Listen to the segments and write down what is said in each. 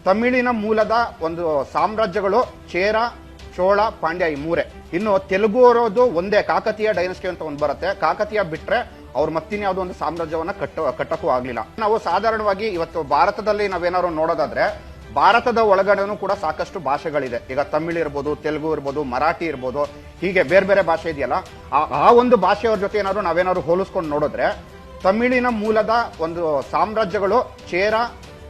ತಮಿಳಿನ ಮೂಲದ ಒಂದು ಸಾಮ್ರಾಜ್ಯಗಳು ಚೇರ, ಚೋಳ, ಪಾಂಡ್ಯ ಈ ಮೂರೇ. ಇನ್ನು ತೆಲುಗು ಅವರದು ಒಂದೇ ಕಾಕತೀಯ ಡೈನಸ್ಟಿ ಅಂತ ಒಂದು ಬರುತ್ತೆ. ಕಾಕತೀಯ ಬಿಟ್ರೆ ಅವ್ರು ಮತ್ತಿನ್ಯಾವುದೋ ಒಂದು ಸಾಮ್ರಾಜ್ಯವನ್ನ ಕಟ್ಟಕ್ಕೂ ಆಗ್ಲಿಲ್ಲ. ನಾವು ಸಾಧಾರಣವಾಗಿ ಇವತ್ತು ಭಾರತದಲ್ಲಿ ನಾವೇನಾದ್ರು ನೋಡೋದಾದ್ರೆ ಭಾರತದ ಒಳಗಡೆನೂ ಕೂಡ ಸಾಕಷ್ಟು ಭಾಷೆಗಳಿದೆ. ಈಗ ತಮಿಳ್ ಇರ್ಬೋದು, ತೆಲುಗು ಇರ್ಬೋದು, ಮರಾಠಿ ಇರ್ಬೋದು, ಹೀಗೆ ಬೇರೆ ಬೇರೆ ಭಾಷೆ ಇದೆಯಲ್ಲ. ಆ ಒಂದು ಭಾಷೆಯವ್ರ ಜೊತೆ ನಾವೇನಾದ್ರು ಹೋಲಿಸ್ಕೊಂಡು ನೋಡಿದ್ರೆ ತಮಿಳಿನ ಮೂಲದ ಒಂದು ಸಾಮ್ರಾಜ್ಯಗಳು ಚೇರ,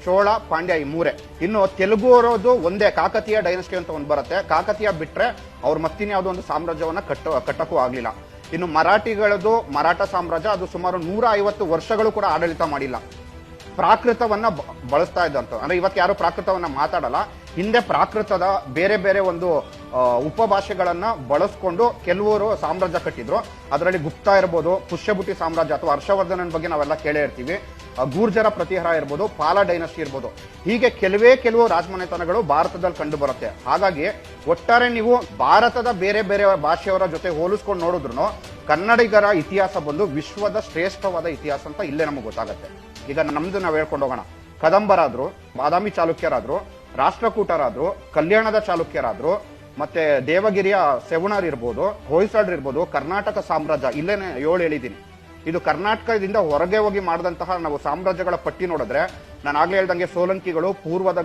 ಚೋಳ, ಪಾಂಡ್ಯ ಈ ಮೂರೇ. ಇನ್ನು ತೆಲುಗು ಅವರದು ಒಂದೇ ಕಾಕತೀಯ ಡೈನಸ್ಟಿ ಅಂತ ಒಂದು ಬರುತ್ತೆ. ಕಾಕತೀಯ ಬಿಟ್ರೆ ಅವ್ರು ಮತ್ತಿನ್ಯಾವುದೋ ಒಂದು ಸಾಮ್ರಾಜ್ಯವನ್ನ ಕಟ್ಟಕ್ಕೂ ಆಗ್ಲಿಲ್ಲ. ಇನ್ನು ಮರಾಠಿಗಳದು ಮರಾಠ ಸಾಮ್ರಾಜ್ಯ ಅದು ಸುಮಾರು 150 ವರ್ಷಗಳು ಕೂಡ ಆಡಳಿತ ಮಾಡಿಲ್ಲ. ಪ್ರಾಕೃತವನ್ನ ಬಳಸ್ತಾ ಇದ್ದಂತ ಅಂದ್ರೆ ಇವತ್ತು ಯಾರು ಪ್ರಾಕೃತವನ್ನ ಮಾತಾಡಲ್ಲ. ಹಿಂದೆ ಪ್ರಾಕೃತದ ಬೇರೆ ಬೇರೆ ಒಂದು ಉಪಭಾಷೆಗಳನ್ನ ಬಳಸ್ಕೊಂಡು ಕೆಲವರು ಸಾಮ್ರಾಜ್ಯ ಕಟ್ಟಿದ್ರು. ಅದರಲ್ಲಿ ಗುಪ್ತ ಇರ್ಬೋದು, ಪುಷ್ಯಭುಟಿ ಸಾಮ್ರಾಜ್ಯ ಅಥವಾ ಹರ್ಷವರ್ಧನನ ಬಗ್ಗೆ ನಾವೆಲ್ಲ ಕೇಳೇ ಇರ್ತೀವಿ. ಗೂರ್ಜರ ಪ್ರತಿಹಾರ ಇರ್ಬೋದು, ಪಾಲ ಡೈನಸ್ಟಿ ಇರ್ಬೋದು, ಹೀಗೆ ಕೆಲವು ರಾಜಮನೆತನಗಳು ಭಾರತದಲ್ಲಿ ಕಂಡು ಬರುತ್ತೆ. ಹಾಗಾಗಿ ಒಟ್ಟಾರೆ ನೀವು ಭಾರತದ ಬೇರೆ ಬೇರೆ ಭಾಷೆಯವರ ಜೊತೆ ಹೋಲಿಸ್ಕೊಂಡು ನೋಡಿದ್ರು ಕನ್ನಡಿಗರ ಇತಿಹಾಸ ಬಂದು ವಿಶ್ವದ ಶ್ರೇಷ್ಠವಾದ ಇತಿಹಾಸ ಅಂತ ಇಲ್ಲೇ ನಮಗೆ ಗೊತ್ತಾಗುತ್ತೆ. ಈಗ ನಮ್ದು ನಾವು ಹೇಳ್ಕೊಂಡು ಹೋಗೋಣ. ಕದಂಬರಾದ್ರು, ಬಾದಾಮಿ ಚಾಲುಕ್ಯರಾದ್ರು, ರಾಷ್ಟ್ರಕೂಟರಾದ್ರು, ಕಲ್ಯಾಣದ ಚಾಲುಕ್ಯರಾದ್ರು, ಮತ್ತೆ ದೇವಗಿರಿಯ ಸೆವಣರ್ ಇರ್ಬೋದು, ಹೊಯ್ಸಳರು ಇರ್ಬೋದು, ಕರ್ನಾಟಕ ಸಾಮ್ರಾಜ್ಯ ಇಲ್ಲೇನೆ 7 ಹೇಳಿದ್ದೀನಿ. ಇದು ಕರ್ನಾಟಕದಿಂದ ಹೊರಗೆ ಹೋಗಿ ಮಾಡಿದಂತಹ ನಾವು ಸಾಮ್ರಾಜ್ಯಗಳ ಪಟ್ಟಿ ನೋಡಿದ್ರೆ ನಾನು ಆಗ್ಲೇ ಹೇಳ್ದಂಗೆ ಸೋಲಂಕಿಗಳು, ಪೂರ್ವದ